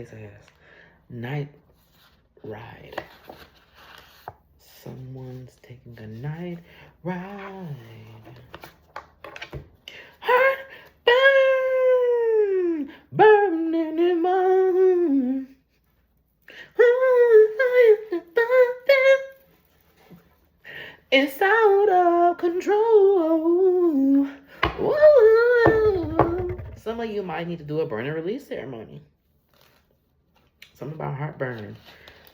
They says night ride. Someone's taking a night ride. Heart burn, burning in my. It's out of control. Woo. Some of you might need to do a burn and release ceremony. Something about heartburn.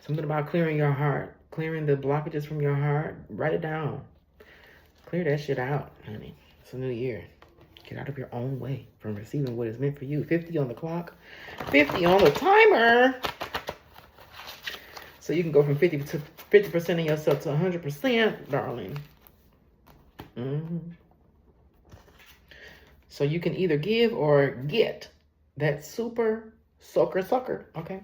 Something about clearing your heart. Clearing the blockages from your heart. Write it down. Clear that shit out, honey. It's a new year. Get out of your own way from receiving what is meant for you. 50 on the clock. 50 on the timer. So you can go from 50% of yourself to 100%, darling. So you can either give or get that super soaker sucker. Okay.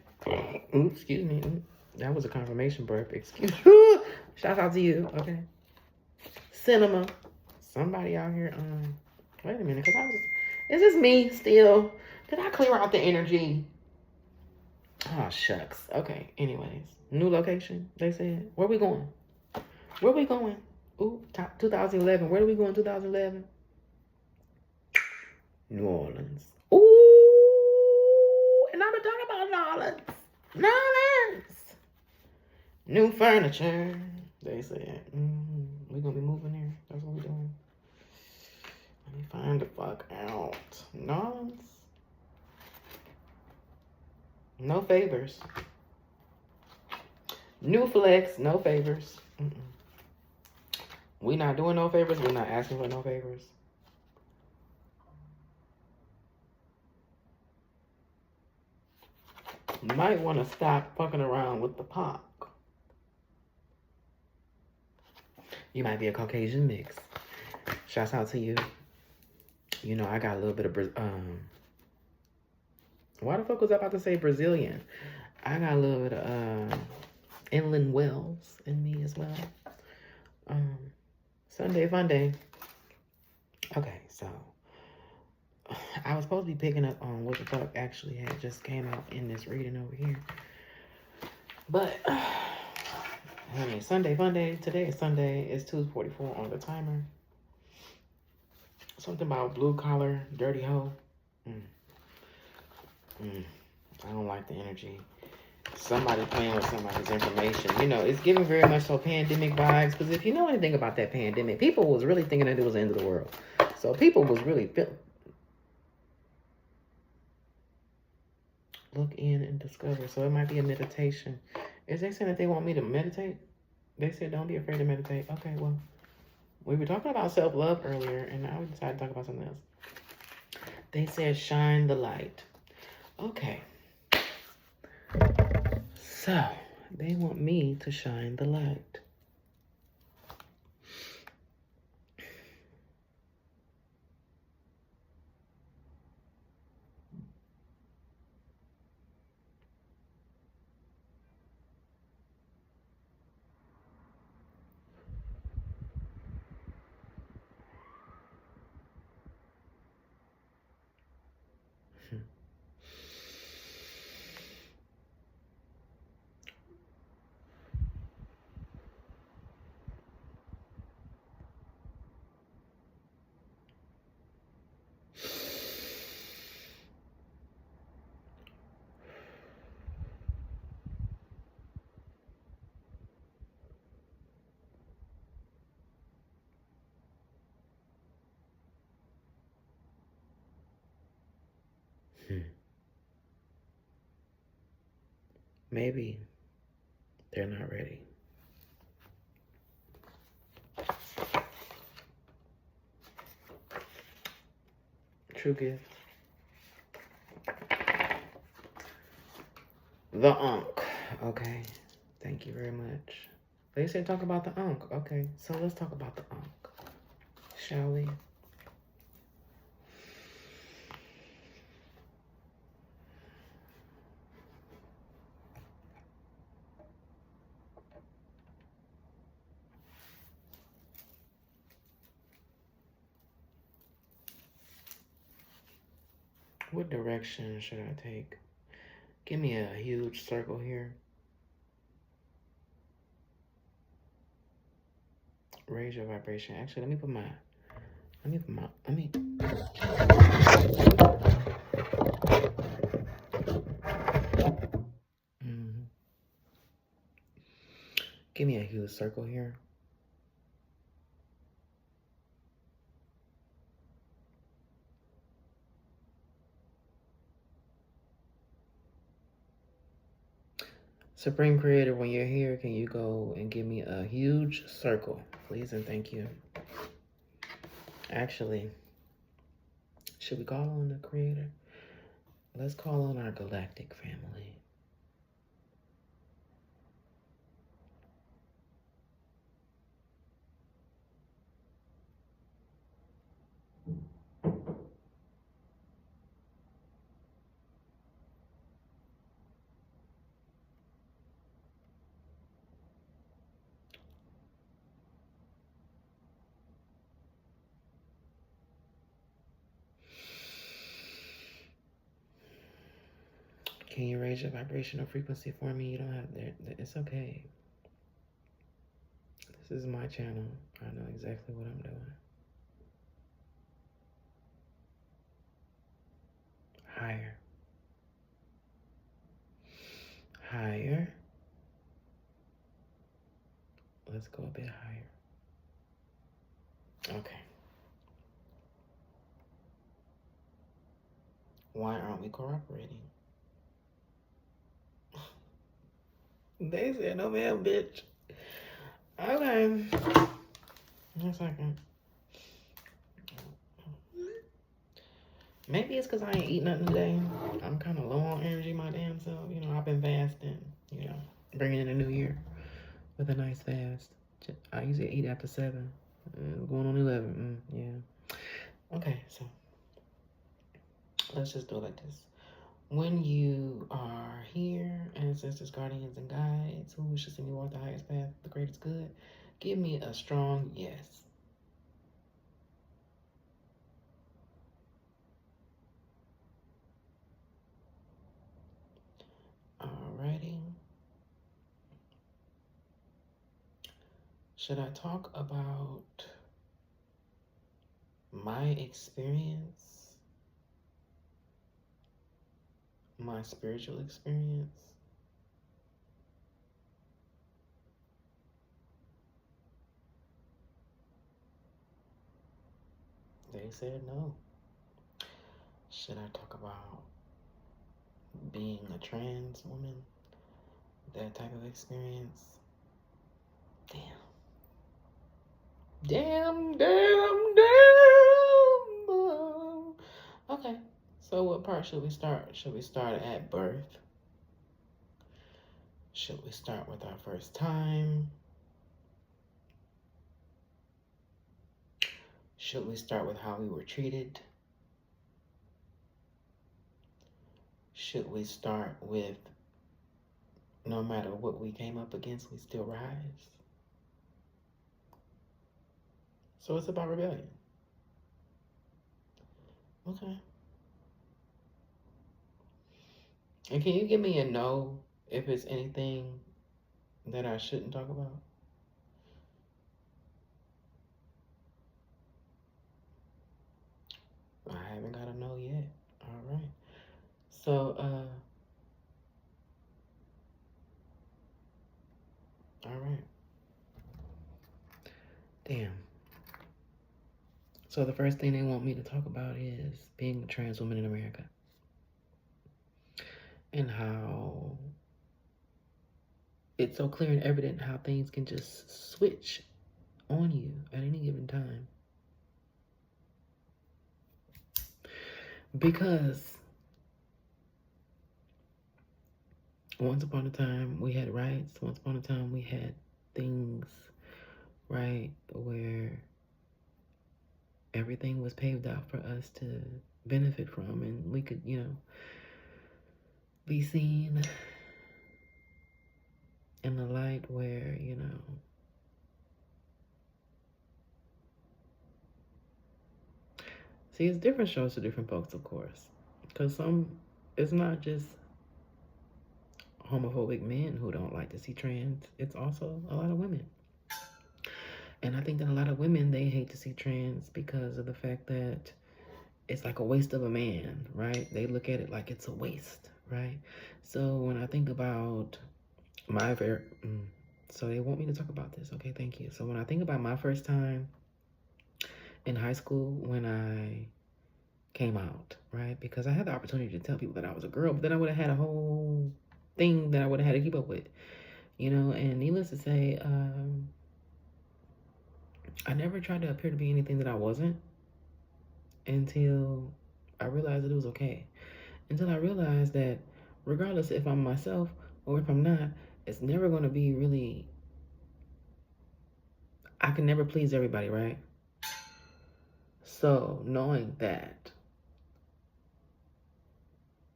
Ooh, excuse me. Ooh, that was a confirmation burp. Excuse me. Shout out to you. Okay. Cinema. Somebody out here. Wait a minute, is this me still? Did I clear out the energy? Oh, shucks. Okay, anyways. New location, they said. Where we going? Where we going? Ooh, 2011. Where do we go in 2011? New Orleans. Ooh, and I'm going to talk about New Orleans. New Orleans. New furniture, they said. We're going to be moving there. That's what we're doing. Let me find the fuck out. New Orleans. No favors. New flex, no favors. We not doing no favors. We're not asking for no favors. You might want to stop fucking around with the pop. You might be a Caucasian mix. Shouts out to you. You know, I got a little bit of why the fuck was I about to say Brazilian? I got a little bit of inland wells in me as well. Sunday fun day. Okay, so I was supposed to be picking up on what the fuck actually had just came out in this reading over here. But honey, Sunday fun day. Today is Sunday. It's 2:44 on the timer. Something about blue collar, dirty hoe. I don't like the energy. Somebody playing with somebody's information. You know, it's giving very much so pandemic vibes. Because if you know anything about that pandemic, people was really thinking that it was the end of the world. So people was really look in and discover. So it might be a meditation. Is they saying that they want me to meditate? They said don't be afraid to meditate. Okay, well, we were talking about self-love earlier, and now we decided to talk about something else. They said shine the light. Okay. So, they want me to shine the light. Maybe they're not ready. True gift. The Ankh. Okay. Thank you very much. They said talk about the Ankh. Okay. So let's talk about the Ankh. Shall we? What direction should I take? Give me a huge circle here. Raise your vibration. Actually, let me put my. Mhm. Give me a huge circle here. Supreme Creator, when you're here, can you go and give me a huge circle, please and thank you. Actually, should we call on the Creator? Let's call on our galactic family. Can you raise your vibrational frequency for me? You don't have to, it's okay. This is my channel. I know exactly what I'm doing. Higher. Higher. Let's go a bit higher. Okay. Why aren't we cooperating? They said no ma'am, bitch. Okay. One second. Maybe it's because I ain't eat nothing today. I'm kind of low on energy, my damn self. You know, I've been fasting, you know, bringing in a new year with a nice fast. I usually eat after 7. Going on 11. Yeah. Okay, so let's just do it like this. When you are here, ancestors, guardians, and guides who wish to send you walk the highest path, the greatest good, give me a strong yes. Alrighty. Should I talk about my experience, my spiritual experience? They said no. Should I talk about being a trans woman? That type of experience? Damn. Okay, so what part should we start? Should we start at birth? Should we start with our first time? Should we start with how we were treated? Should we start with no matter what we came up against, we still rise? So it's about rebellion. Okay. And can you give me a no if it's anything that I shouldn't talk about? I haven't got a no yet. All right. So, all right. Damn. So the first thing they want me to talk about is being a trans woman in America. And how it's so clear and evident how things can just switch on you at any given time. Because once upon a time we had rights, once upon a time we had things, right, where everything was paved out for us to benefit from, and we could, you know, be seen in the light where, you know, see, it's different shows to different folks, of course, because some, it's not just homophobic men who don't like to see trans. It's also a lot of women. And I think that a lot of women, they hate to see trans because of the fact that it's like a waste of a man, right? They look at it like it's a waste, right? So when I think about my so they want me to talk about this. Okay, thank you. So when I think about my first time in high school, when I came out, right? Because I had the opportunity to tell people that I was a girl, but then I would have had a whole thing that I would have had to keep up with, you know. And needless to say, I never tried to appear to be anything that I wasn't until I realized that it was okay. Until I realized that regardless if I'm myself or if I'm not, it's never going to be really, I can never please everybody, right? So knowing that,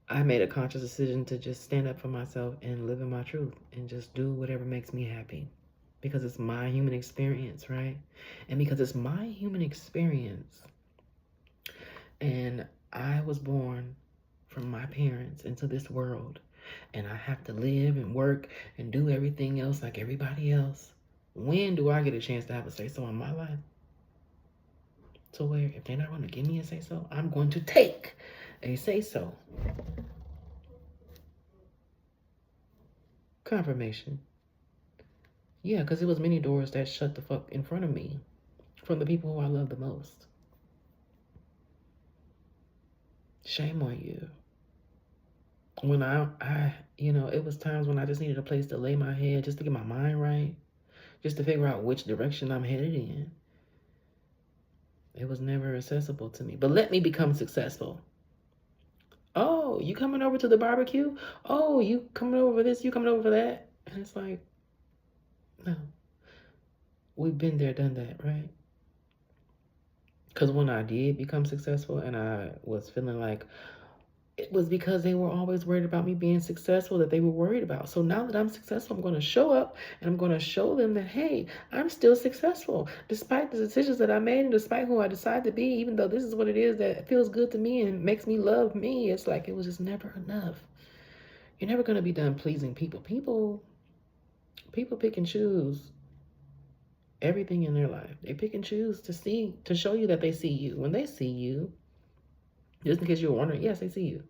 I made a conscious decision to just stand up for myself and live in my truth and just do whatever makes me happy. Because it's my human experience, right? And because it's my human experience, and I was born from my parents into this world, and I have to live and work and do everything else like everybody else. When do I get a chance to have a say-so in my life? So where if they're not going to give me a say-so, I'm going to take a say-so. Confirmation. Yeah, because it was many doors that shut the fuck in front of me from the people who I love the most. Shame on you. When I, you know, it was times when I just needed a place to lay my head, just to get my mind right, just to figure out which direction I'm headed in. It was never accessible to me. But let me become successful. Oh, you coming over to the barbecue? Oh, you coming over for this? You coming over for that? And it's like, no. We've been there, done that, right? Because when I did become successful and I was feeling like, it was because they were always worried about me being successful that they were worried about. So now that I'm successful, I'm going to show up and I'm going to show them that, hey, I'm still successful. Despite the decisions that I made and despite who I decide to be, even though this is what it is that feels good to me and makes me love me, it's like it was just never enough. You're never going to be done pleasing people. People pick and choose everything in their life. They pick and choose to show you that they see you. When they see you, just in case you were wondering, yes, they see you.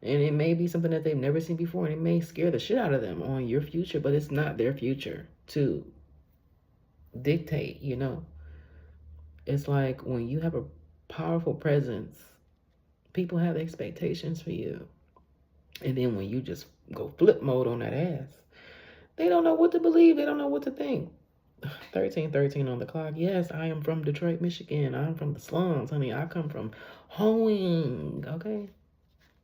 And it may be something that they've never seen before, and it may scare the shit out of them on your future, but it's not their future to dictate, you know. It's like when you have a powerful presence, people have expectations for you. And then when you just go flip mode on that ass, they don't know what to believe. They don't know what to think. 1313 on the clock. Yes, I am from Detroit, Michigan. I'm from the slums, honey. I come from hoeing, okay?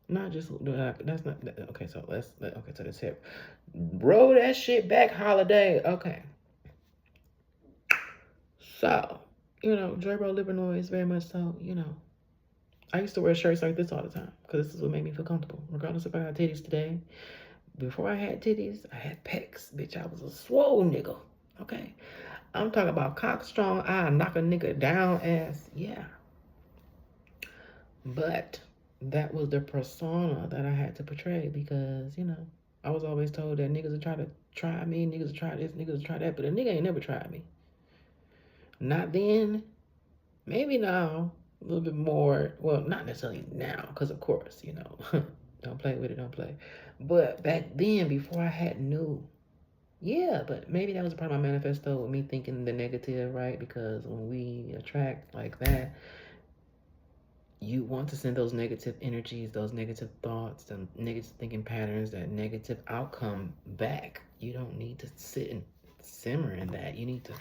Not just, that's not, okay, so okay, so let's hit, roll that shit back, holiday, okay. So, you know, J-Ro Livernois is very much so, you know, I used to wear shirts like this all the time because this is what made me feel comfortable. Regardless if I got titties today, before I had titties, I had pecs. Bitch, I was a swole nigga, okay? I'm talking about cock strong, I knock a nigga down ass, yeah. But that was the persona that I had to portray because, you know, I was always told that niggas would try me, niggas would try this, niggas would try that, but a nigga ain't never tried me. Not then, maybe now, a little bit more, well, not necessarily now, because of course, you know, don't play with it, don't play. But back then, before I had knew, yeah, but maybe that was part of my manifesto with me thinking the negative, right? Because when we attract like that, you want to send those negative energies, those negative thoughts, and negative thinking patterns, that negative outcome back. You don't need to sit and simmer in that. You need to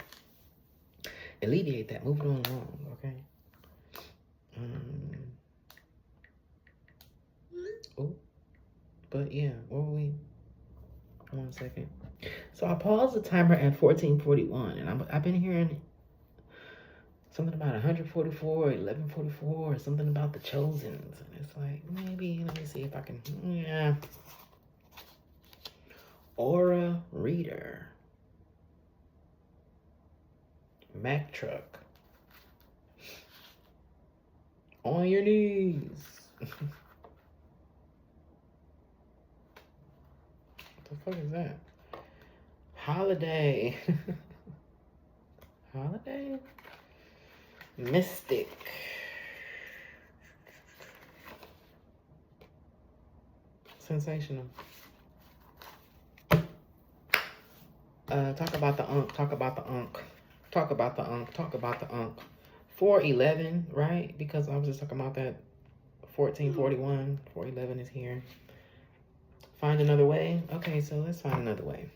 alleviate that, move it on along, okay? Oh, but yeah, where were we? 1 second. So I paused the timer at 14:41, and I've been hearing something about 144, 1144, or something about the Chosens. And it's like, maybe, let me see if I can, yeah. Aura Reader. Mack truck. On your knees. The fuck is that? Holiday. Holiday? Mystic. Sensational. Talk about the unk. Talk about the unk. Talk about the unk. Talk about the unk. 411, right? Because I was just talking about that 1441. 411 is here. Find another way. Okay, so let's find another way.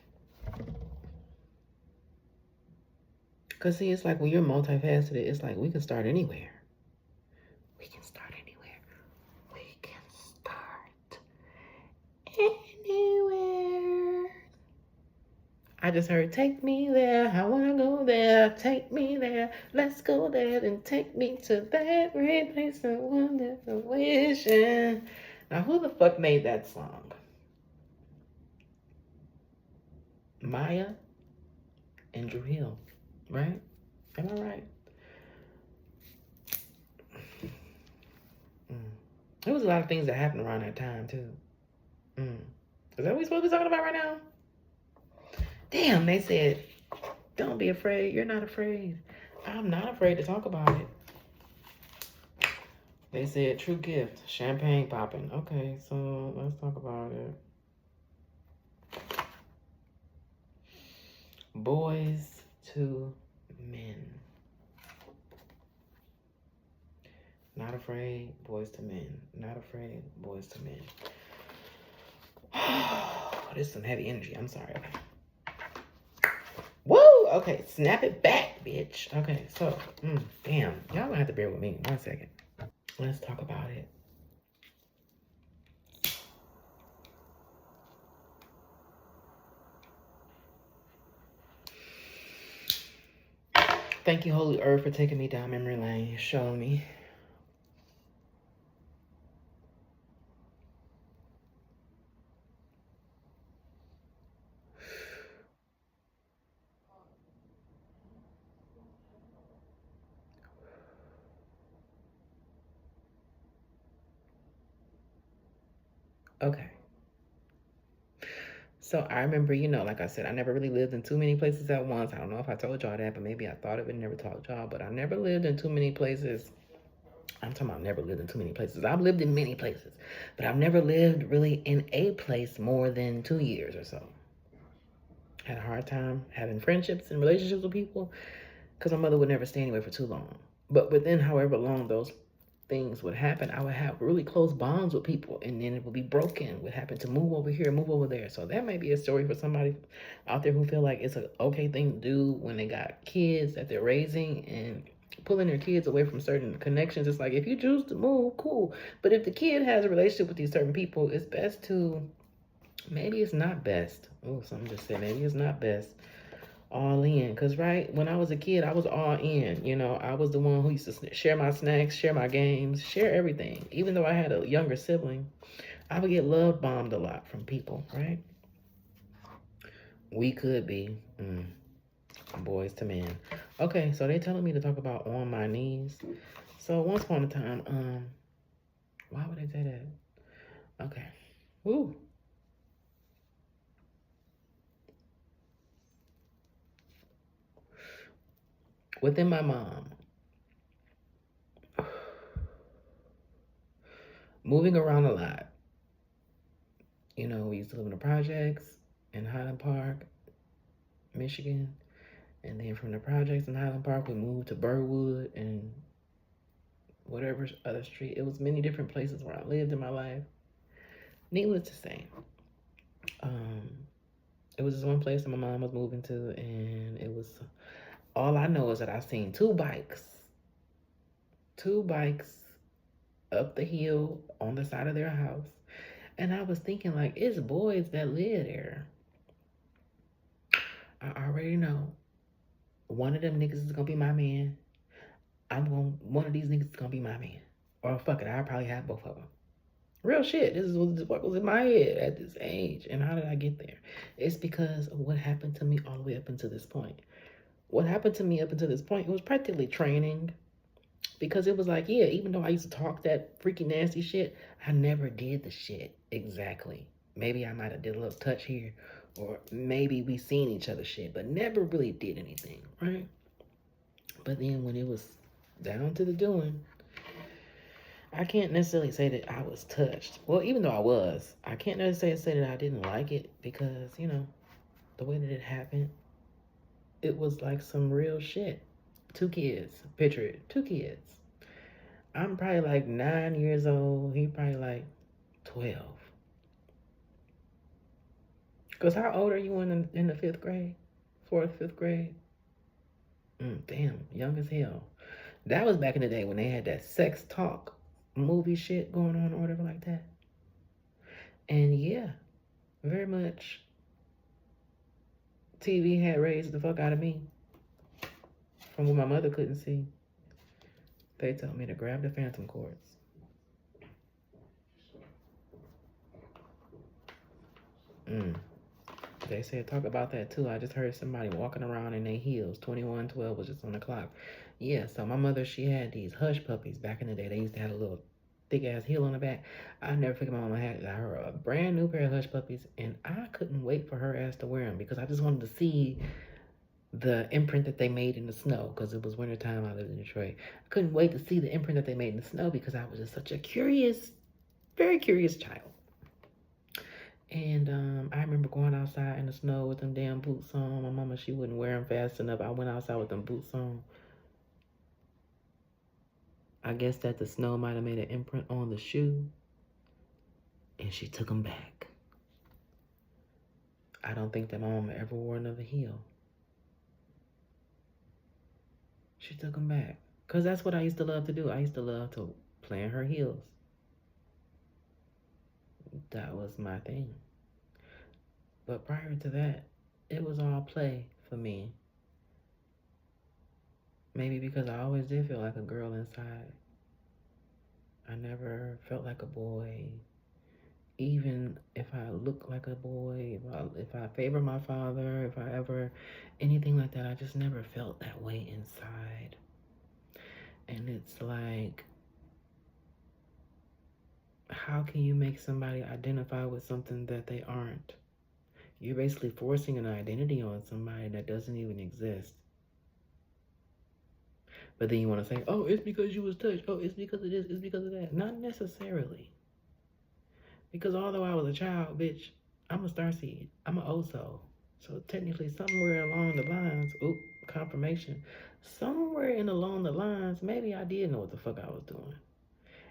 Because, see, it's like when you're multifaceted, it's like we can start anywhere. We can start anywhere. We can start anywhere. I just heard, take me there. I want to go there. Take me there. Let's go there and take me to that great place of wonderful wishing. Now, who the fuck made that song? Maya and Drew Hill, right? Am I right? There was a lot of things that happened around that time, too. Is that what we're supposed to be talking about right now? Damn, they said, don't be afraid. You're not afraid. I'm not afraid to talk about it. They said, true gift, champagne popping. Okay, so let's talk about it. Boys to men. Not afraid, boys to men. Not afraid, boys to men. There's some heavy energy. I'm sorry. Okay. Woo! Okay, snap it back, bitch. Okay, so, damn. Y'all gonna have to bear with me. 1 second. Let's talk about it. Thank you, Holy Earth, for taking me down memory lane, showing me. Okay. So I remember, like I said, I never really lived in too many places at once. I don't know if I told y'all that, but maybe I thought of it and never told y'all. But I never lived in too many places. I'm talking about never lived in too many places. I've lived in many places, but I've never lived really in a place more than 2 years or so. Had a hard time having friendships and relationships with people because my mother would never stay anywhere for too long. But within however long those things would happen, I would have really close bonds with people, and then it would be broken. Would happen to move over here, move over there. So that may be a story for somebody out there who feel like it's an okay thing to do when they got kids that they're raising and pulling their kids away from certain connections. It's like, if you choose to move, cool. But if the kid has a relationship with these certain people, it's best to, maybe it's not best. Oh, something just said, maybe it's not best. All in, because right when I was a kid, I was all in. I was the one who used to share my snacks, share my games, share everything. Even though I had a younger sibling, I would get love bombed a lot from people, right? We could be boys to men. Okay, so they telling me to talk about on my knees. So once upon a time, why would they say that? Okay, woo. Within my mom, moving around a lot. We used to live in the projects in Highland Park, Michigan. And then from the projects in Highland Park, we moved to Burwood and whatever other street. It was many different places where I lived in my life. Needless to say, it was just one place that my mom was moving to, and it was, all I know is that I seen two bikes up the hill on the side of their house. And I was thinking, like, it's boys that live there. I already know one of them niggas is gonna be my man. One of these niggas is gonna be my man. Or fuck it, I'll probably have both of them. Real shit. This is what was in my head at this age. And how did I get there? It's because of what happened to me all the way up until this point. What happened to me up until this point, it was practically training. Because it was like, yeah, even though I used to talk that freaky nasty shit, I never did the shit exactly Maybe I might have did a little touch here, or maybe we seen each other shit, but never really did anything, right? But then when it was down to the doing, I can't necessarily say that I was touched. Well, even though I was, I can't necessarily say that I didn't like it because, you know, the way that it happened, it was like some real shit. 2 kids, picture it, 2 kids. I'm probably like 9 years old. He probably like 12. Cause how old are you in the 5th grade, 4th, 5th grade? Damn, young as hell. That was back in the day when they had that sex talk movie shit going on or whatever like that. And yeah, very much TV had raised the fuck out of me from what my mother couldn't see. They told me to grab the phantom cords. They said talk about that too. I just heard somebody walking around in their heels. 21:12 was just on the clock. Yeah, so my mother, she had these hush puppies back in the day. They used to have a little thick ass heel on the back. I never forget my mama had her a brand new pair of hush puppies, and I couldn't wait for her ass to wear them because I just wanted to see the imprint that they made in the snow because it was wintertime. I lived in Detroit. I couldn't wait to see the imprint that they made in the snow because I was just such a curious, very curious child. And I remember going outside in the snow with them damn boots on. My mama, she wouldn't wear them fast enough. I went outside with them boots on. I guess that the snow might have made an imprint on the shoe. And she took them back. I don't think that my mama ever wore another heel. She took them back. Because that's what I used to love to do. I used to love to play in her heels. That was my thing. But prior to that, it was all play for me. Maybe because I always did feel like a girl inside. I never felt like a boy. Even if I look like a boy, if I favor my father, if I ever, anything like that, I just never felt that way inside. And it's like, how can you make somebody identify with something that they aren't? You're basically forcing an identity on somebody that doesn't even exist. But then you want to say, oh, it's because you was touched. Oh, it's because of this. It's because of that. Not necessarily. Because although I was a child, bitch, I'm a starseed. I'm an O-soul. So technically, somewhere along the lines, confirmation. Somewhere along the lines, maybe I did know what the fuck I was doing.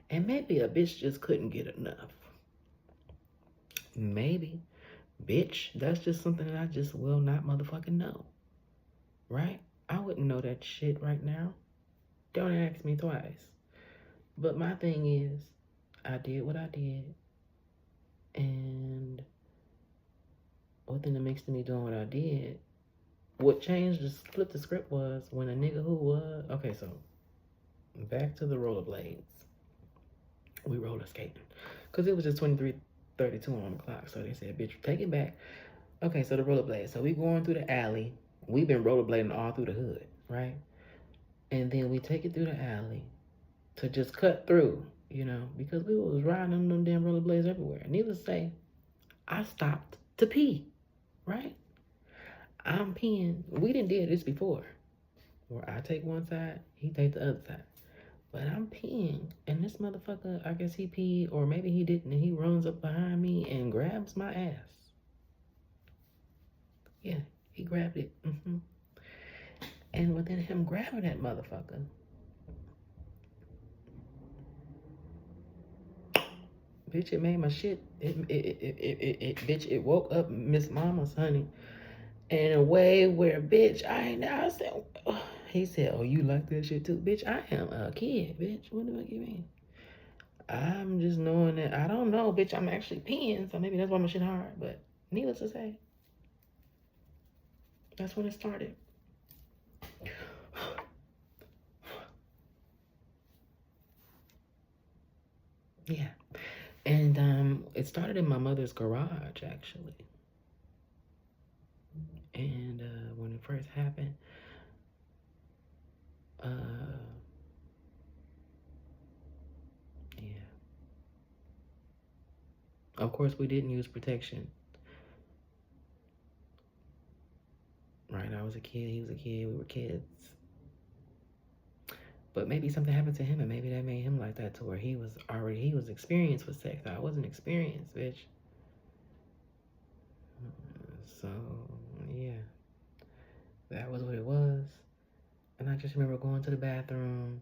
And maybe a bitch just couldn't get enough. Maybe. Bitch, that's just something that I just will not motherfucking know. Right? I wouldn't know that shit right now. Don't ask me twice. But my thing is, I did what I did. And within the mix of me doing what I did, what changed, just flip the script was when a nigga who was, okay, so back to the rollerblades. We roller skating. Because it was just 23:32 on the clock. So they said, bitch, take it back. Okay, so the rollerblades. So we going through the alley. We've been rollerblading all through the hood, right? And then we take it through the alley to just cut through, you know, because we was riding on them damn rollerblades everywhere. Needless to say, I stopped to pee, right? I'm peeing. We didn't did this before. Where I take one side, he take the other side. But I'm peeing, and this motherfucker, I guess he peed, or maybe he didn't, and he runs up behind me and grabs my ass. Yeah, he grabbed it. And within him grabbing that motherfucker, bitch, it made my shit. Bitch, it woke up Miss Mama's, honey, in a way where, bitch, I said, he said, oh, you like that shit too? Bitch, I am a kid, bitch. What do you mean? I'm just knowing that, I don't know, bitch, I'm actually peeing, so maybe that's why my shit hard, but needless to say, that's when it started. Yeah. And it started in my mother's garage, actually. And when it first happened, yeah. Of course, we didn't use protection. Right? I was a kid. He was a kid. We were kids. But maybe something happened to him, and maybe that made him like that, to where he was experienced with sex. I wasn't experienced, bitch. So yeah, that was what it was. And I just remember going to the bathroom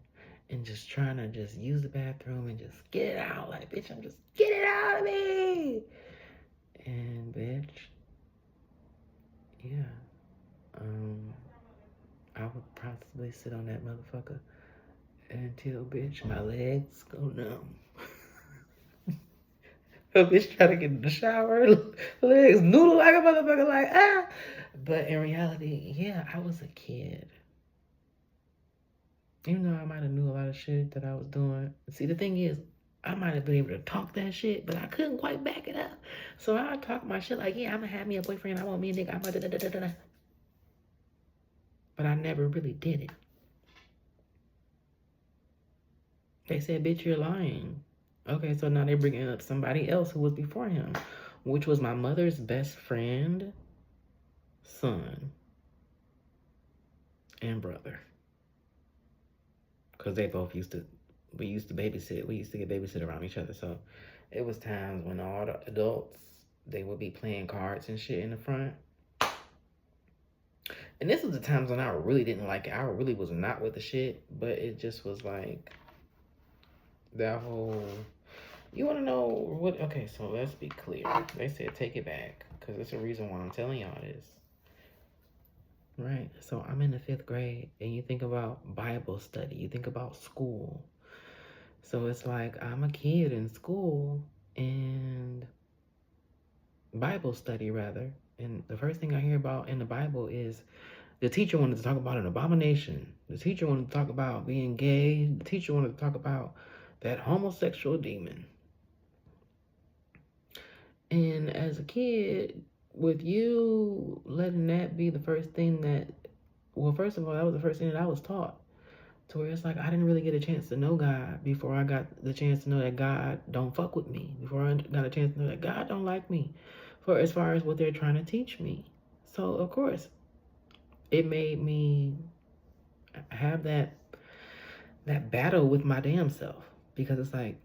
and just trying to just use the bathroom and just get it out. Like, bitch, I'm just get it out of me. And bitch, yeah, I would possibly sit on that motherfucker until, bitch, my legs go numb. A bitch try to get in the shower, legs noodle like a motherfucker, like, ah. But in reality, yeah, I was a kid. Even though I might have knew a lot of shit that I was doing. See, the thing is, I might have been able to talk that shit, but I couldn't quite back it up. So I talk my shit like, yeah, I'm gonna have me a boyfriend. I want me a nigga. I'm gonna da-da-da-da-da. But I never really did it. They said, bitch, you're lying. Okay, so now they're bringing up somebody else who was before him, which was my mother's best friend, son, and brother. Because they both we used to babysit. We used to get babysit around each other. So it was times when all the adults, they would be playing cards and shit in the front. And this was the times when I really didn't like it. I really was not with the shit. But it just was like that whole... You want to know what... Okay, so let's be clear. They said take it back. Because it's a reason why I'm telling y'all this. Right, so I'm in the 5th grade, and you think about Bible study, you think about school. So it's like, I'm a kid in school, and Bible study, rather. And the first thing I hear about in the Bible is the teacher wanted to talk about an abomination. The teacher wanted to talk about being gay. The teacher wanted to talk about that homosexual demon. And as a kid, with you letting that be the first thing that... Well, first of all, that was the first thing that I was taught. To where it's like, I didn't really get a chance to know God before I got the chance to know that God don't fuck with me. Before I got a chance to know that God don't like me. For as far as what they're trying to teach me. So, of course, it made me have that battle with my damn self. Because it's like,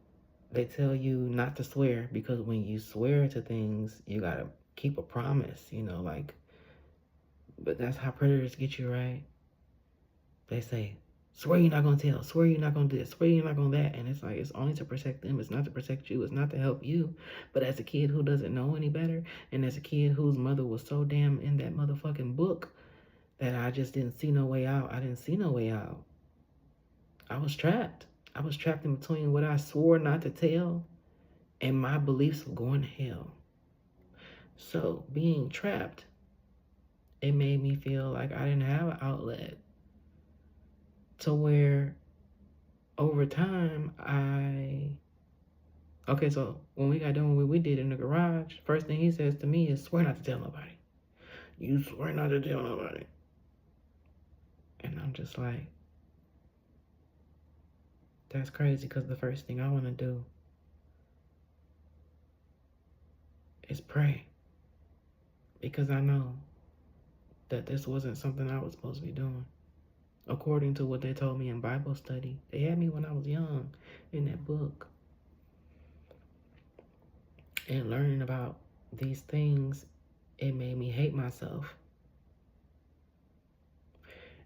they tell you not to swear. Because when you swear to things, you gotta keep a promise, you know, like... But that's how predators get you, right? They say, swear you're not gonna tell, swear you're not gonna do this, swear you're not gonna that. And it's like, it's only to protect them. It's not to protect you. It's not to help you. But as a kid who doesn't know any better, and as a kid whose mother was so damn in that motherfucking book that I just didn't see no way out. I didn't see no way out. I was trapped. I was trapped in between what I swore not to tell and my beliefs of going to hell. So being trapped, it made me feel like I didn't have an outlet. To where over time, okay, so when we got done with what we did in the garage, first thing he says to me is, swear not to tell nobody. You swear not to tell nobody. And I'm just like, that's crazy, because the first thing I want to do is pray. Because I know that this wasn't something I was supposed to be doing. According to what they told me in Bible study. They had me when I was young in that book. And learning about these things, it made me hate myself.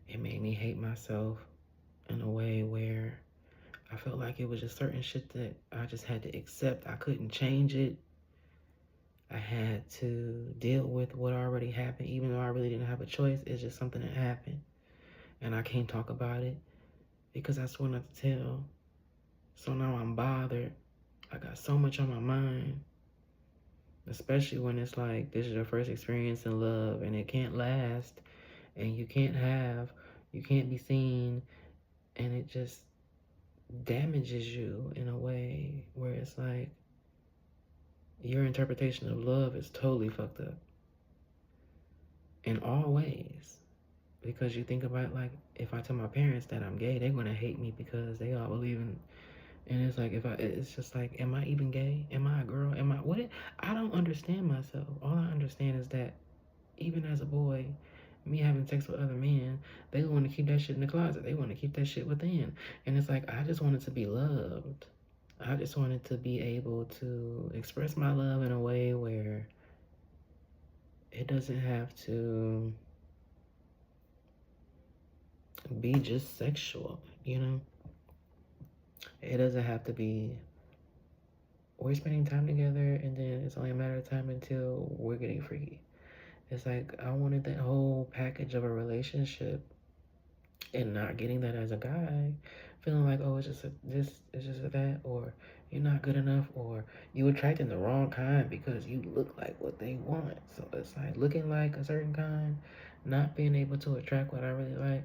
It made me hate myself in a way where I felt like it was just certain shit that I just had to accept. I couldn't change it. I had to deal with what already happened, even though I really didn't have a choice. It's just something that happened. And I can't talk about it because I swore not to tell. So now I'm bothered. I got so much on my mind. Especially when it's like, this is your first experience in love and it can't last. And you can't be seen. And it just damages you in a way where it's like, your interpretation of love is totally fucked up. In all ways. Because you think about, like, if I tell my parents that I'm gay, they're going to hate me because they all believe in And it's like, it's just like, am I even gay? Am I a girl? Am I what? I don't understand myself. All I understand is that even as a boy, me having sex with other men, they want to keep that shit in the closet. They want to keep that shit within. And it's like, I just wanted to be loved. I just wanted to be able to express my love in a way where it doesn't have to be just sexual, you know? It doesn't have to be, we're spending time together and then it's only a matter of time until we're getting freaky. It's like, I wanted that whole package of a relationship, and not getting that as a guy, feeling like, oh, it's just this, it's just that, or you're not good enough, or you attracting the wrong kind because you look like what they want. So it's like looking like a certain kind, not being able to attract what I really like.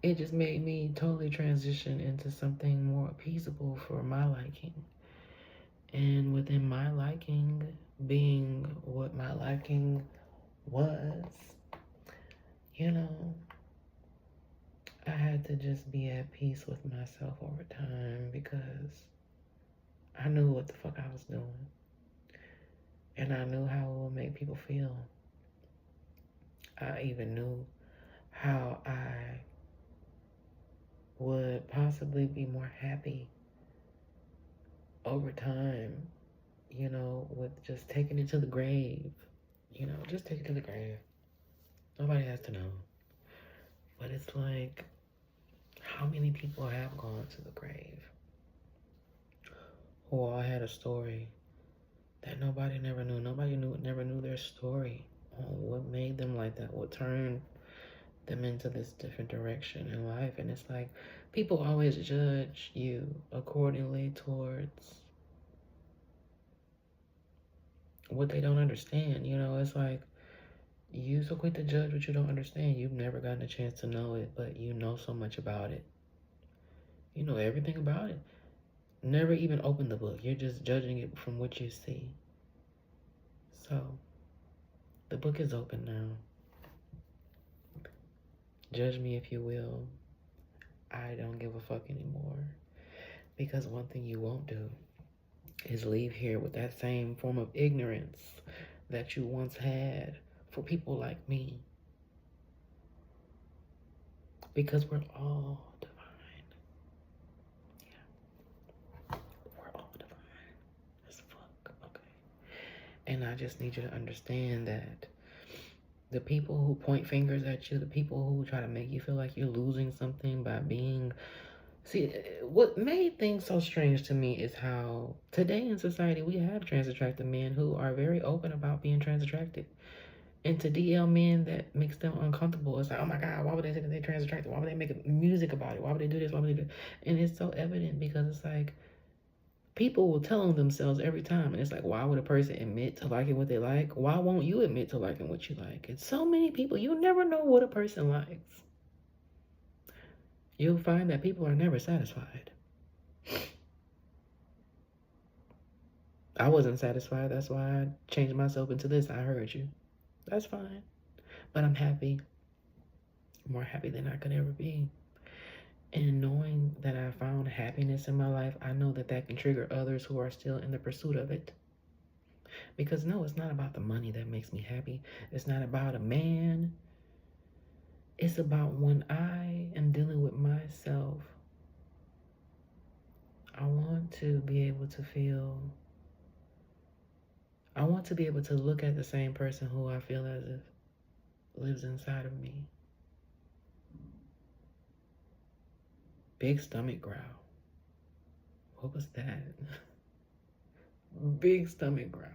It just made me totally transition into something more appeasable for my liking. And within my liking being what my liking was, you know, I had to just be at peace with myself over time because I knew what the fuck I was doing. And I knew how it would make people feel. I even knew how I would possibly be more happy over time, you know, with just taking it to the grave. You know, just take it to the grave. Nobody has to know. But it's like, how many people have gone to the grave who all had a story that nobody never knew. Never knew their story on what made them like that, what turned them into this different direction in life. And it's like, people always judge you accordingly towards what they don't understand. You know, it's like, you so quick to judge what you don't understand. You've never gotten a chance to know it, but you know so much about it. You know everything about it. Never even opened the book. You're just judging it from what you see. So, the book is open now. Judge me if you will. I don't give a fuck anymore. Because one thing you won't do is leave here with that same form of ignorance that you once had for people like me. Because we're all divine. Yeah. We're all divine as fuck, okay? And I just need you to understand that the people who point fingers at you, the people who try to make you feel like you're losing something by being... See, what made things so strange to me is how today in society we have trans attracted men who are very open about being trans attracted. And to DL men that makes them uncomfortable. It's like, oh my God, why would they say that they're trans attracted? Why would they make music about it? Why would they do this? Why would they do... And it's so evident because it's like, people will tell on themselves every time. And it's like, why would a person admit to liking what they like? Why won't you admit to liking what you like? It's so many people. You never know what a person likes. You'll find that people are never satisfied. I wasn't satisfied. That's why I changed myself into this. I heard you. That's fine. But I'm happy. More happy than I could ever be. And knowing that I found happiness in my life, I know that that can trigger others who are still in the pursuit of it. Because no, it's not about the money that makes me happy. It's not about a man. It's about when I am dealing with myself. I want to be able to feel... I want to be able to look at the same person who I feel as if lives inside of me. Big stomach growl. What was that? Big stomach growl.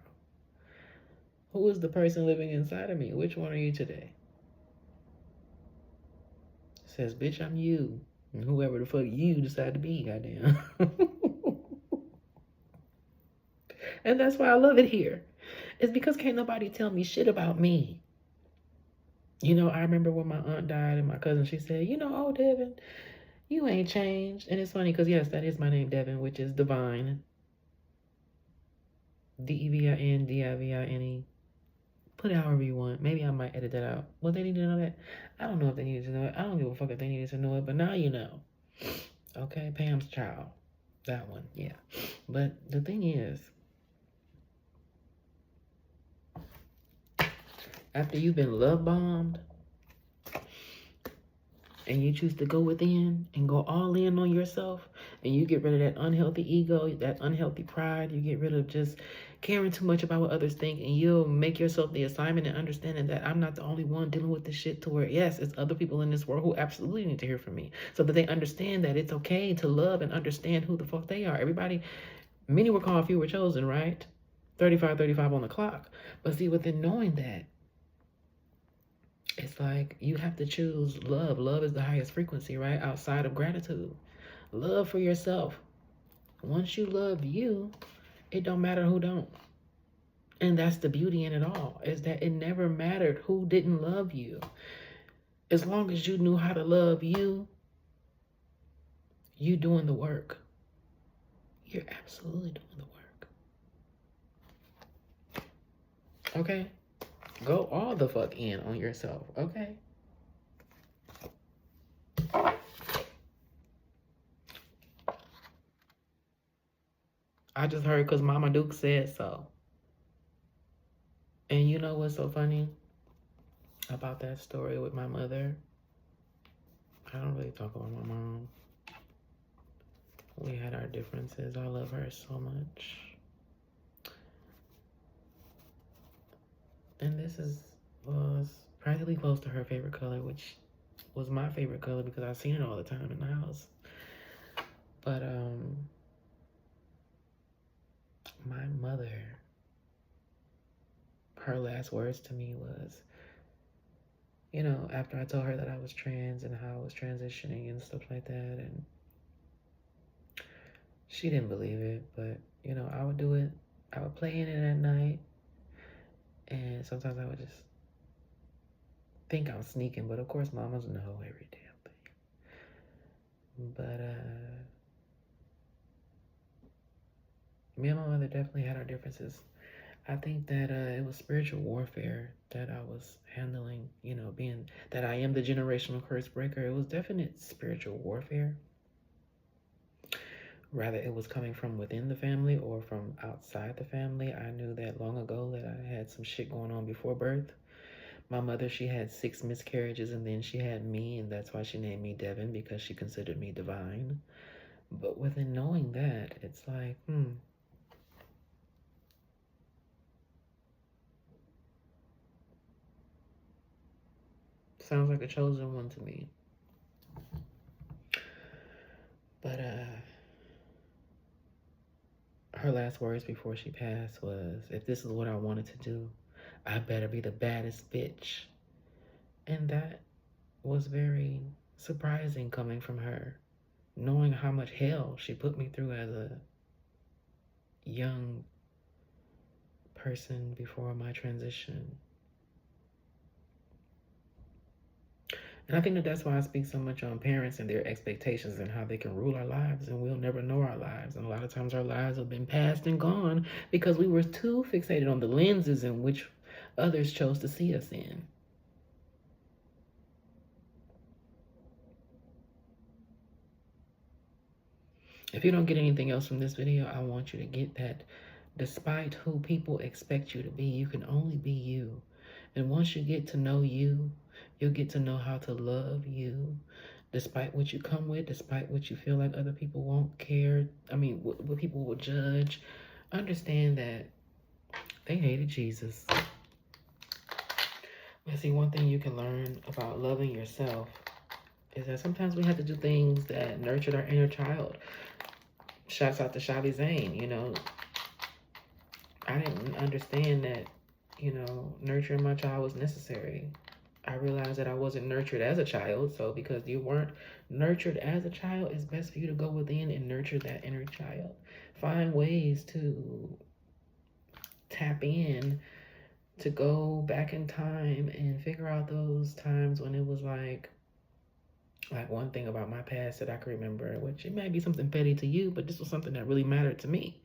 Who is the person living inside of me? Which one are you today? It says, bitch, I'm you. And whoever the fuck you decide to be, goddamn. And that's why I love it here. It's because can't nobody tell me shit about me. You know, I remember when my aunt died and my cousin, she said, you know, oh, Devin, you ain't changed. And it's funny because, yes, that is my name, Devin, which is divine. Devin, Divine. Put it however you want. Maybe I might edit that out. Well, they need to know that. I don't know if they needed to know it. I don't give a fuck if they needed to know it, but now you know. Okay, Pam's child. That one, yeah. But the thing is, after you've been love bombed and you choose to go within and go all in on yourself, and you get rid of that unhealthy ego, that unhealthy pride, you get rid of just caring too much about what others think, and you'll make yourself the assignment and understanding that I'm not the only one dealing with this shit, to where, yes, it's other people in this world who absolutely need to hear from me, so that they understand that it's okay to love and understand who the fuck they are. Everybody, many were called, few were chosen, right? 35 on the clock. But see, within knowing that, it's like you have to choose love. Love is the highest frequency, right? Outside of gratitude. Love for yourself. Once you love you, it don't matter who don't. And that's the beauty in it all, is that it never mattered who didn't love you. As long as you knew how to love you, you doing the work. You're absolutely doing the work. Okay? Go all the fuck in on yourself, okay? I just heard because Mama Duke said so. And you know what's so funny about that story with my mother? I don't really talk about my mom. We had our differences. I love her so much. And this was practically close to her favorite color, which was my favorite color because I've seen it all the time in the house. But my mother, her last words to me was, you know, after I told her that I was trans and how I was transitioning and stuff like that, and she didn't believe it, but, you know, I would do it. I would play in it at night, and sometimes I would just think I'm sneaking, but of course mamas know every damn thing. But me and my mother definitely had our differences. I think that it was spiritual warfare that I was handling, you know, being that I am the generational curse breaker. It was definite spiritual warfare. Rather it was coming from within the family or from outside the family. I knew that long ago that I had some shit going on before birth. My mother, she had 6 miscarriages, and then she had me, and that's why she named me Devin, because she considered me divine. But within knowing that, it's like, sounds like a chosen one to me. But her last words before she passed was, if this is what I wanted to do, I better be the baddest bitch. And that was very surprising coming from her, knowing how much hell she put me through as a young person before my transition. And I think that that's why I speak so much on parents and their expectations and how they can rule our lives, and we'll never know our lives. And a lot of times our lives have been passed and gone because we were too fixated on the lenses in which others chose to see us in. If you don't get anything else from this video, I want you to get that despite who people expect you to be, you can only be you. And once you get to know you, you'll get to know how to love you, despite what you come with, despite what you feel like other people won't care. I mean, what people will judge. Understand that they hated Jesus. But see, one thing you can learn about loving yourself is that sometimes we have to do things that nurtured our inner child. Shouts out to Shawty Zane, you know. I didn't understand that, you know, nurturing my child was necessary. I realized that I wasn't nurtured as a child, so because you weren't nurtured as a child, it's best for you to go within and nurture that inner child. Find ways to tap in, to go back in time and figure out those times when it was like one thing about my past that I can remember, which it may be something petty to you, but this was something that really mattered to me.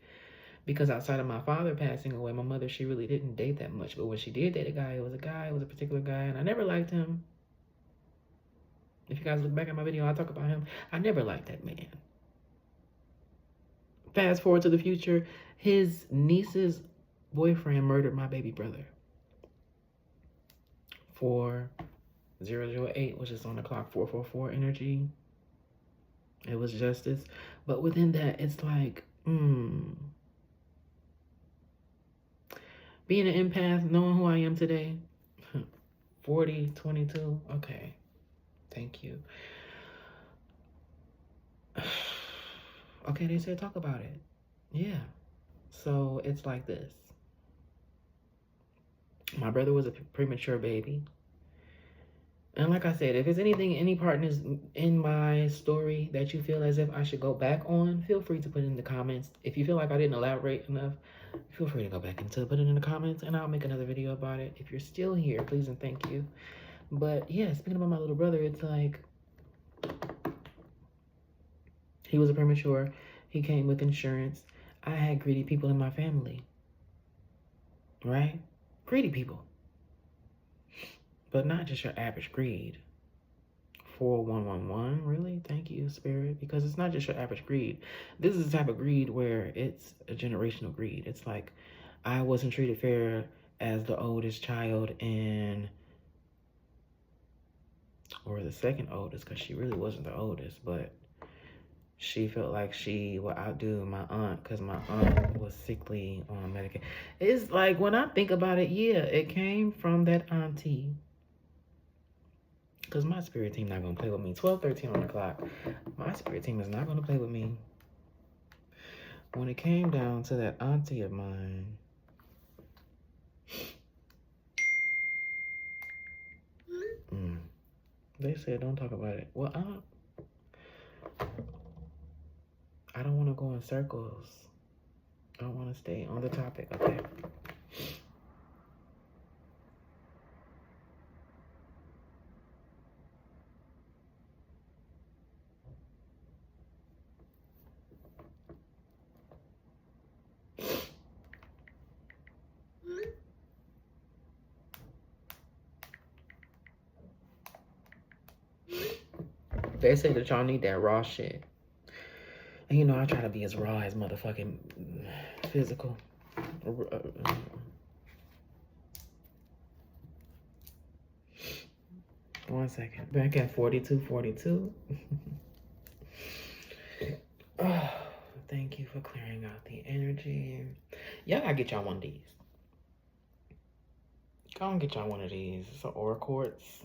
Because outside of my father passing away, my mother, she really didn't date that much. But when she did date a guy, it was a particular guy, and I never liked him. If you guys look back at my video, I talk about him. I never liked that man. Fast forward to the future, his niece's boyfriend murdered my baby brother. 4008, which is on the clock, 444 energy. It was justice. But within that, it's like, being an empath, knowing who I am today, 4022, okay, thank you. Okay, they said talk about it. Yeah. So it's like this. My brother was a premature baby. And like I said, if there's anything, any partners in my story that you feel as if I should go back on, feel free to put it in the comments. If you feel like I didn't elaborate enough, feel free to go back and to put it in the comments, and I'll make another video about it. If you're still here, please and thank you. But yeah, speaking about my little brother, it's like, he was a premature. He came with insurance. I had greedy people in my family. Right? Greedy people. But not just your average greed. 4111, really? Thank you, Spirit. Because it's not just your average greed. This is the type of greed where it's a generational greed. It's like, I wasn't treated fair as the oldest child or the second oldest, because she really wasn't the oldest, but she felt like she would outdo my aunt because my aunt was sickly on medication. It's like, when I think about it, yeah, it came from that auntie. Because my spirit team not going to play with me. 12:13 on the clock. My spirit team is not going to play with me. When it came down to that auntie of mine, they said don't talk about it. Well, I don't want to go in circles. I want to stay on the topic, okay? They say that y'all need that raw shit. And you know, I try to be as raw as motherfucking physical. One second. Back at 4242. Oh, thank you for clearing out the energy. Y'all gotta get y'all one of these. Go and get y'all one of these. It's an Aura Quartz.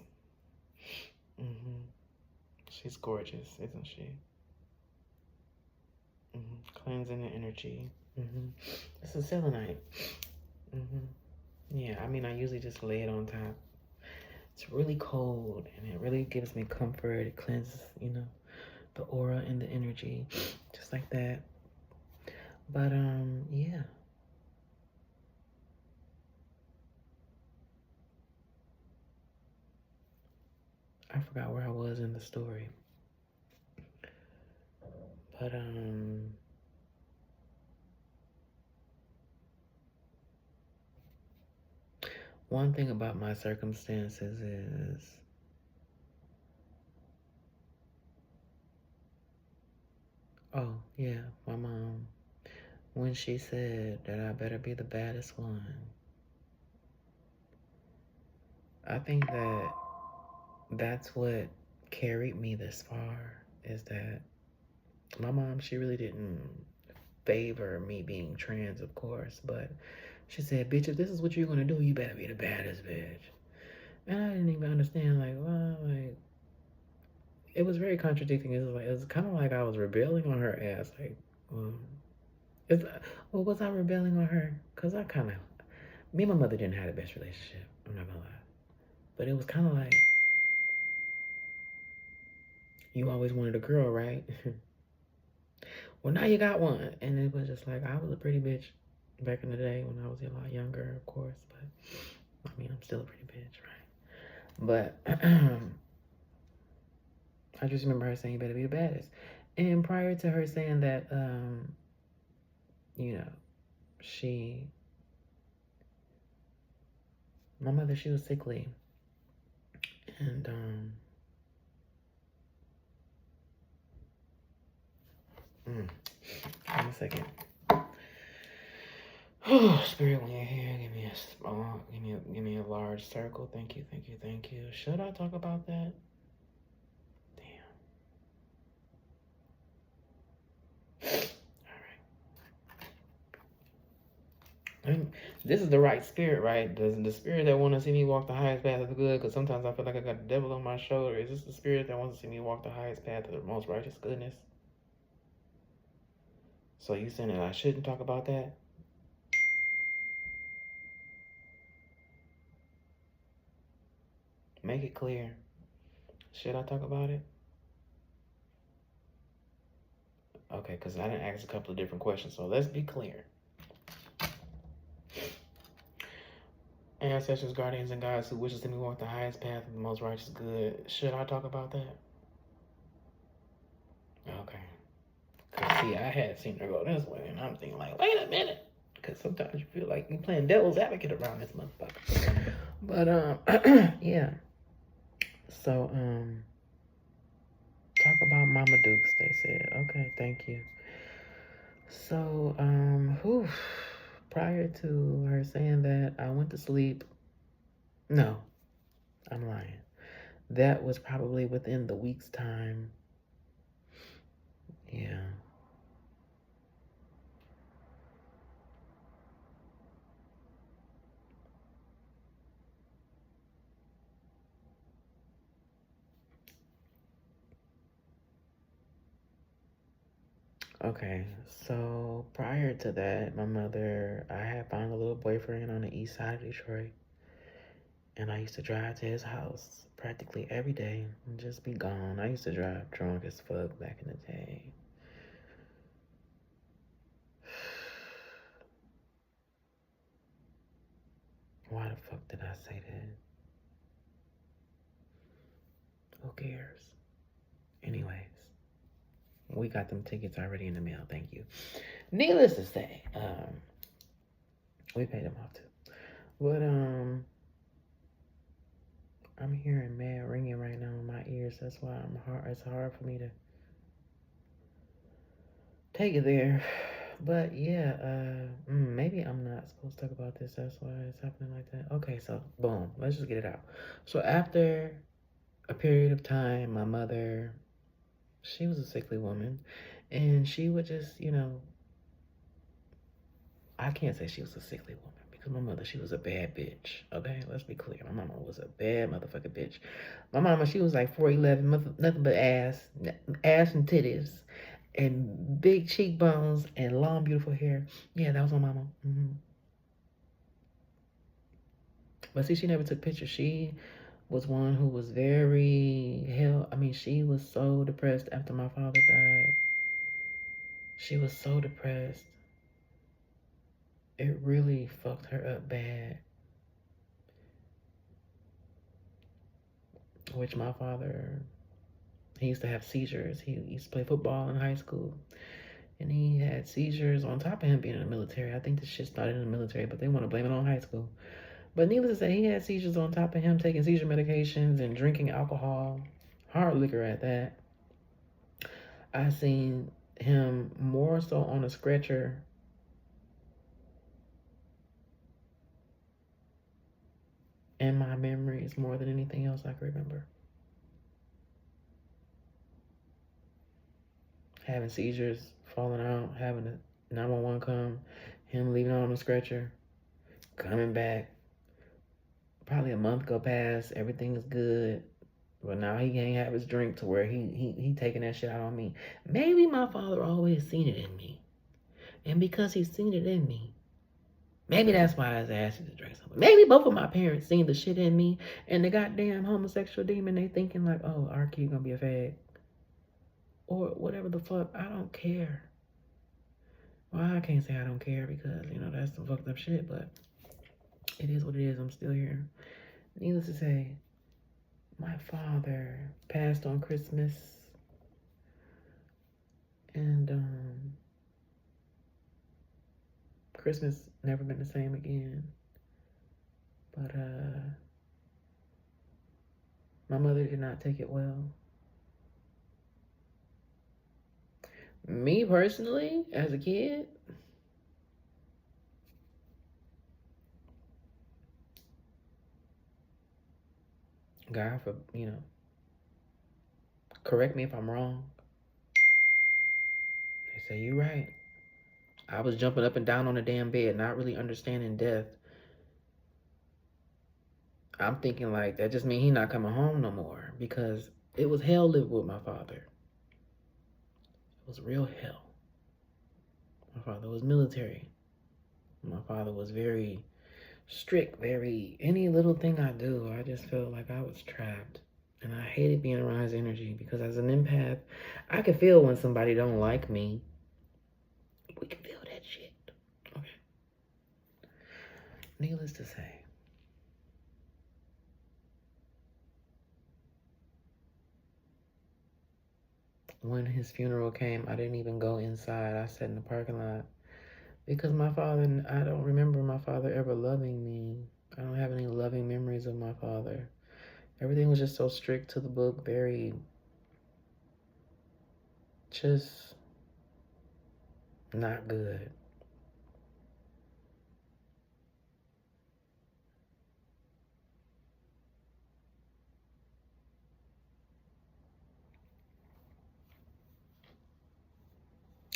She's gorgeous, isn't she? Cleansing the energy. It's a selenite. Yeah, I mean, I usually just lay it on top. It's really cold, and it really gives me comfort. It cleanses, you know, the aura and the energy, just like that. But, yeah. I forgot where I was in the story. But, one thing about my circumstances is oh, yeah, my mom, when she said that I better be the baddest one, I think that that's what carried me this far, is that my mom, she really didn't favor me being trans, of course, but she said, bitch, if this is what you're gonna do, you better be the baddest bitch. And I didn't even understand, like, well, like, it was very contradicting. It was kind of like I was rebelling on her ass, like, well, was I rebelling on her? Because me and my mother didn't have the best relationship, I'm not gonna lie. But it was kind of like, you always wanted a girl, right? Well, now you got one. And it was just like, I was a pretty bitch back in the day when I was a lot younger, of course. But, I mean, I'm still a pretty bitch, right? But, I just remember her saying, you better be the baddest. And prior to her saying that, you know, my mother, she was sickly. And, let me second. Oh, Spirit, when you're here, give me a small, give me a large circle. Thank you, thank you, thank you. Should I talk about that? Damn. All right. This is the right spirit, right? The spirit that want to see me walk the highest path of the good, because sometimes I feel like I got the devil on my shoulder. Is this the spirit that wants to see me walk the highest path of the most righteous goodness? So you saying that I shouldn't talk about that? Make it clear. Should I talk about it? Okay, because I didn't ask a couple of different questions, so let's be clear. Ancestors, guardians, and guides who wishes to me walk the highest path of the most righteous good. Should I talk about that? Okay. Because, see, I had seen her go this way, and I'm thinking, like, wait a minute. Because sometimes you feel like you're playing devil's advocate around this motherfucker. But, yeah. So, talk about Mama Dukes, they said. Okay, thank you. So, prior to her saying that, I went to sleep. No, I'm lying. That was probably within the week's time. Yeah. Okay, so prior to that, I had found a little boyfriend on the east side of Detroit. And I used to drive to his house practically every day and just be gone. I used to drive drunk as fuck back in the day. Why the fuck did I say that? Who cares? Anyways, we got them tickets already in the mail. Thank you. Needless to say, we paid them off too. But I'm hearing mad ringing right now in my ears. That's why it's hard for me to take it there. But yeah, maybe I'm not supposed to talk about this. That's why it's happening like that. Okay, so boom, let's just get it out. So after a period of time, my mother, she was a sickly woman, and she would just, I can't say she was a sickly woman because my mother, she was a bad bitch. Okay, let's be clear. My mama was a bad motherfucking bitch. My mama, she was like 4'11", nothing but ass and titties and big cheekbones and long, beautiful hair. Yeah, that was my mama. But see, she never took pictures. She was one who was she was so depressed after my father died. She was so depressed. It really fucked her up bad. Which my father, he used to have seizures. He used to play football in high school. And he had seizures on top of him being in the military. I think this shit started in the military, but they want to blame it on high school. But needless to say, he had seizures on top of him taking seizure medications and drinking alcohol. Hard liquor at that. I seen him more so on a stretcher in my memories more than anything else I can remember. Having seizures, falling out, having a 911 come, him leaving on a stretcher, coming back. Probably a month go past, everything's good. But now he can't have his drink to where he taking that shit out on me. Maybe my father always seen it in me. And because he's seen it in me, maybe that's why I was asking to drink something. Maybe both of my parents seen the shit in me and the goddamn homosexual demon, they thinking like, oh, our kid gonna be a fag. Or whatever the fuck. I don't care. Well, I can't say I don't care because, that's some fucked up shit, but it is what it is. I'm still here. Needless to say, my father passed on Christmas. And Christmas never been the same again. But my mother did not take it well. Me personally, as a kid, God, for correct me if I'm wrong. They say you right. I was jumping up and down on the damn bed, not really understanding death. I'm thinking like that just means he not coming home no more, because it was hell living with my father. It was real hell. My father was military. My father was very strict, any little thing I do, I just felt like I was trapped. And I hated being around his energy, because as an empath, I can feel when somebody don't like me. We can feel that shit. Okay. Needless to say, when his funeral came, I didn't even go inside. I sat in the parking lot, because I don't remember my father ever loving me. I don't have any loving memories of my father. Everything was just so strict to the book, very just not good.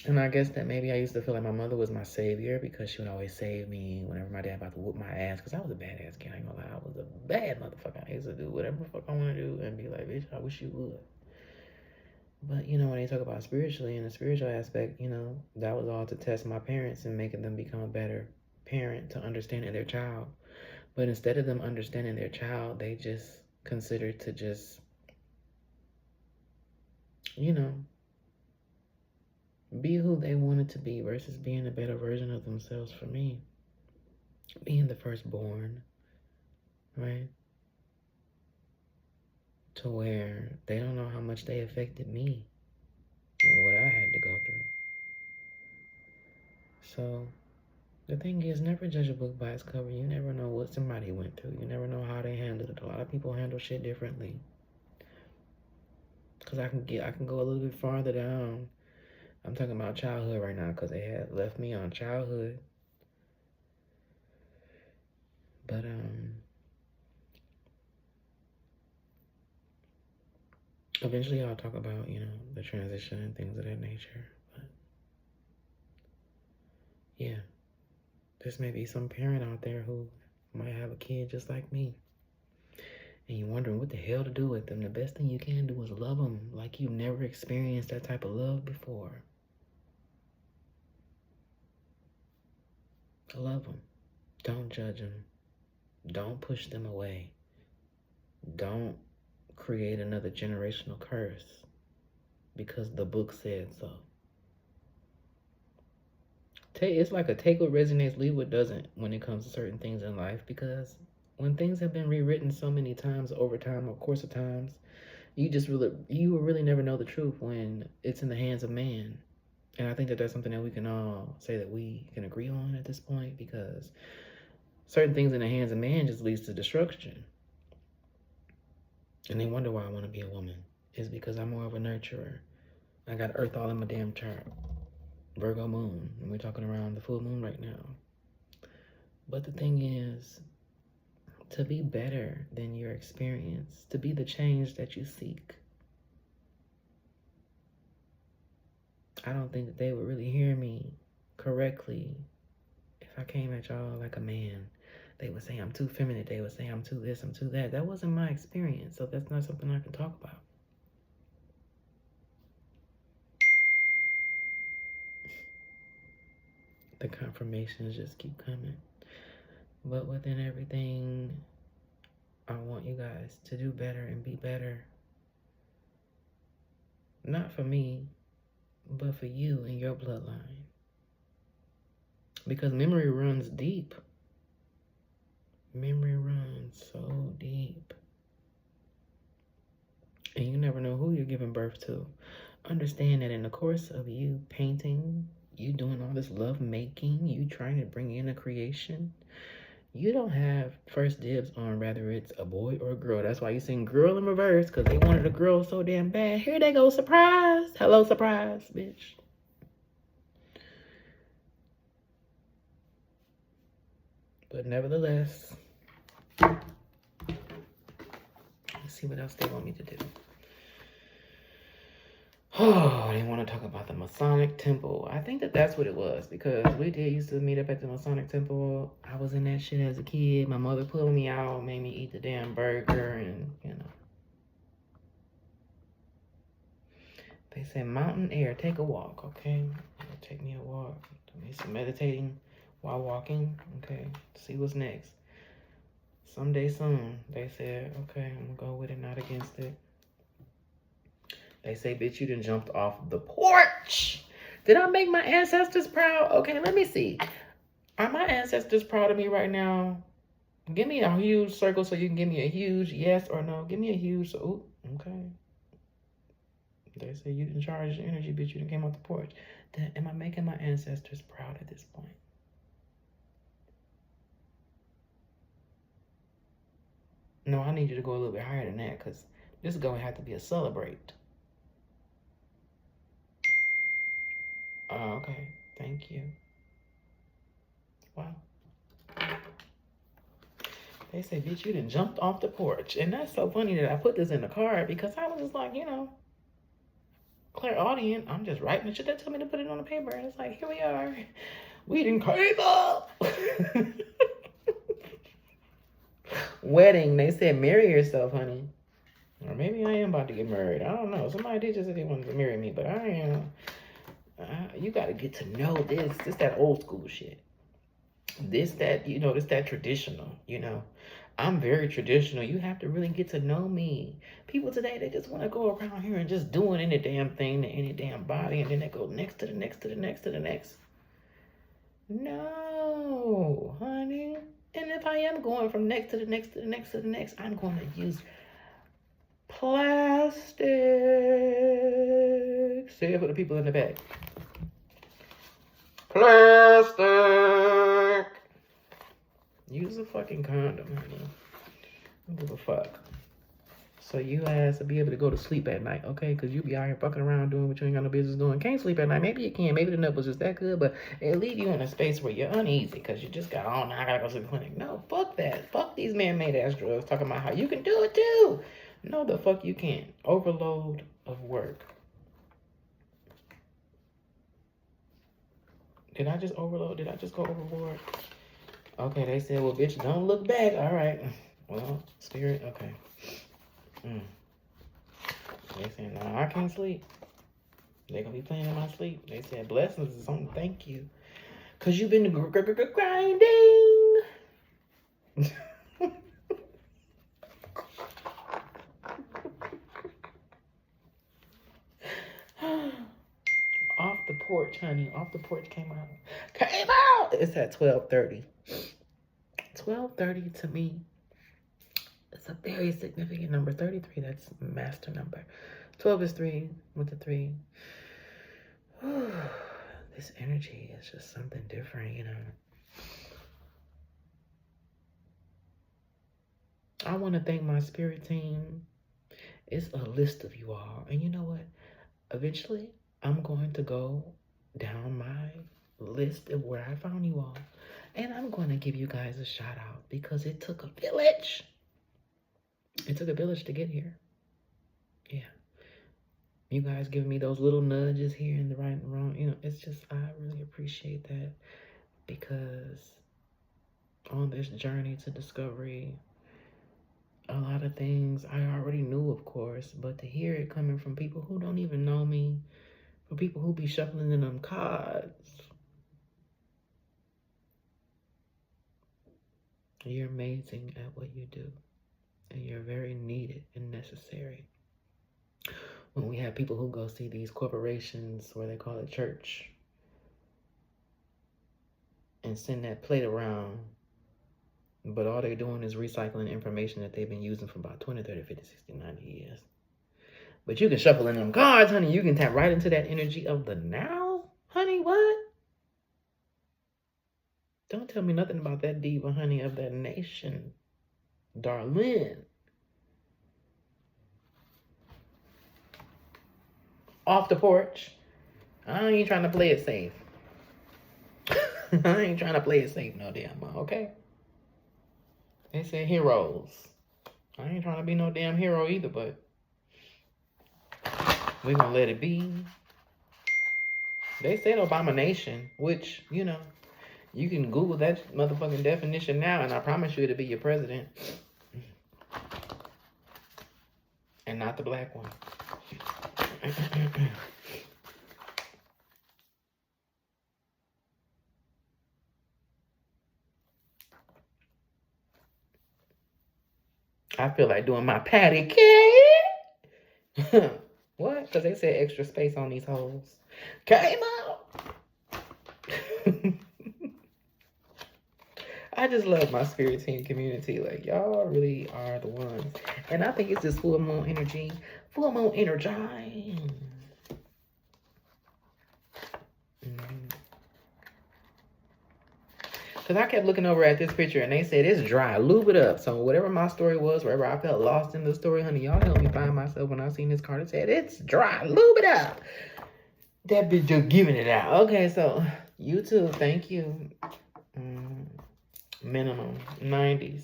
And I guess that maybe I used to feel like my mother was my savior, because she would always save me whenever my dad about to whoop my ass. Because I was a badass kid, I ain't gonna lie. I was a bad motherfucker. I used to do whatever the fuck I want to do and be like, bitch, I wish you would. But, when they talk about spiritually, in the spiritual aspect, that was all to test my parents and making them become a better parent to understanding their child. But instead of them understanding their child, they just considered to just, be who they wanted to be versus being a better version of themselves. For me, being the firstborn, right? To where they don't know how much they affected me and what I had to go through. So the thing is, never judge a book by its cover. You never know what somebody went through. You never know how they handled it. A lot of people handle shit differently. Cause I can go a little bit farther down. I'm talking about childhood right now, because they had left me on childhood. But eventually I'll talk about, the transition and things of that nature. But yeah, there's maybe some parent out there who might have a kid just like me, and you're wondering what the hell to do with them. The best thing you can do is love them like you've never experienced that type of love before. Love them. Don't judge them. Don't push them away. Don't create another generational curse because the book said so. It's like a take what resonates, leave what doesn't when it comes to certain things in life, because when things have been rewritten so many times over time, of course of times, you will really never know the truth when it's in the hands of man. And I think that that's something that we can all say that we can agree on at this point, because certain things in the hands of man just leads to destruction. And they wonder why I want to be a woman. It's because I'm more of a nurturer. I got Earth all in my damn chart. Virgo moon. And we're talking around the full moon right now. But the thing is, to be better than your experience, to be the change that you seek. I don't think that they would really hear me correctly if I came at y'all like a man. They would say I'm too feminine. They would say I'm too this, I'm too that. That wasn't my experience, so that's not something I can talk about. The confirmations just keep coming. But within everything, I want you guys to do better and be better. Not for me, but for you and your bloodline. Because memory runs deep. Memory runs so deep. And you never know who you're giving birth to. Understand that in the course of you painting, you doing all this love making, you trying to bring in a creation, you don't have first dibs on whether it's a boy or a girl. That's why you sing girl in reverse, because they wanted a girl so damn bad. Here they go, surprise. Hello, surprise, bitch. But nevertheless, let's see what else they want me to do. Oh, they want to talk about the Masonic Temple. I think that's what it was, because we did used to meet up at the Masonic Temple. I was in that shit as a kid. My mother pulled me out, made me eat the damn burger, and They said mountain air, take a walk, okay? Take me a walk. Do me some meditating while walking, okay? See what's next. Someday soon, they said, okay, I'm gonna go with it, not against it. They say, bitch, you done jumped off the porch. Did I make my ancestors proud? Okay, let me see. Are my ancestors proud of me right now? Give me a huge circle so you can give me a huge yes or no. Give me a huge, ooh, okay. They say you didn't charge your energy, bitch, you done came off the porch. Then, am I making my ancestors proud at this point? No, I need you to go a little bit higher than that, because this is going to have to be a celebrate. Okay, thank you. Wow. They say, bitch, you done jumped off the porch. And that's so funny that I put this in the card, because I was just like, clairaudient. I'm just writing the shit that tell me to put it on the paper. And it's like, here we are. We done came up. Wedding. They said, marry yourself, honey. Or maybe I am about to get married. I don't know. Somebody did just say they wanted to marry me, but I am. You got to get to know this. This that old school shit. This that traditional, I'm very traditional. You have to really get to know me. People today, they just want to go around here and just doing any damn thing to any damn body, and then they go next to the next to the next to the next. No, honey. And if I am going from next to the next to the next to the next, I'm going to use plastic. Say it for the people in the back. Plastic. Use a fucking condom, honey. Don't give a fuck. So you ass will be able to go to sleep at night, okay? Because you be out here fucking around doing what you ain't got no business doing. Can't sleep at night. Maybe you can. Maybe the nut was just that good, but it'll leave you in a space where you're uneasy because you just got, oh, now I gotta go to the clinic. No, fuck that. Fuck these man-made ass drugs talking about how you can do it too. No, the fuck you can't. Overload of work. Did I just overload? Did I just go overboard? Okay, they said, well, bitch, don't look back. All right. Well, spirit, okay. They said, no, I can't sleep. They gonna be playing in my sleep. They said, blessings is on, thank you. Because you've been grinding. Off the porch, honey. Off the porch came out. Came out! It's at 12:30. 12:30 to me, it's a very significant number. 33, that's master number. 12 is 3 with the 3. This energy is just something different, I want to thank my spirit team. It's a list of you all. And you know what? Eventually, I'm going to go down my list of where I found you all. And I'm going to give you guys a shout out because it took a village. It took a village to get here. Yeah. You guys giving me those little nudges here in the right and wrong. It's just, I really appreciate that because on this journey to discovery, a lot of things I already knew, of course, but to hear it coming from people who don't even know me, from people who be shuffling in them cards, you're amazing at what you do, and you're very needed and necessary. When we have people who go see these corporations, where they call it church, and send that plate around, but all they're doing is recycling information that they've been using for about 20, 30, 50, 60, 90 years. But you can shuffle in them cards, honey. You can tap right into that energy of the now. Honey, what? Don't tell me nothing about that diva, honey, of that nation. Darlene. Off the porch. I ain't trying to play it safe. I ain't trying to play it safe no damn well, okay? They said heroes. I ain't trying to be no damn hero either, but we gonna let it be. They said Abomination, which, you know, you can Google that motherfucking definition now, and I promise you it'll be your president. And not the black one. I feel like doing my patty cake. What? Because they said extra space on these holes. Came out. I just love my spirit team community. Like, y'all really are the ones. And I think it's just full moon energy. Full moon energy. Because I kept looking over at this picture and they said it's dry. Lube it up. So whatever my story was, wherever I felt lost in the story, honey, y'all help me find myself when I seen this card. It said it's dry. Lube it up. That bitch just giving it out. Okay, so YouTube, thank you. Minimum 90s.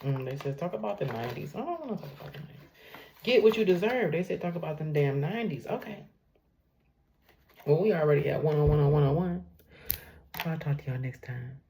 They said talk about the 90s. I don't want to talk about the 90s. Get what you deserve. They said talk about them damn 90s. Okay. Well, we already at 101 on 101. I'll talk to y'all next time.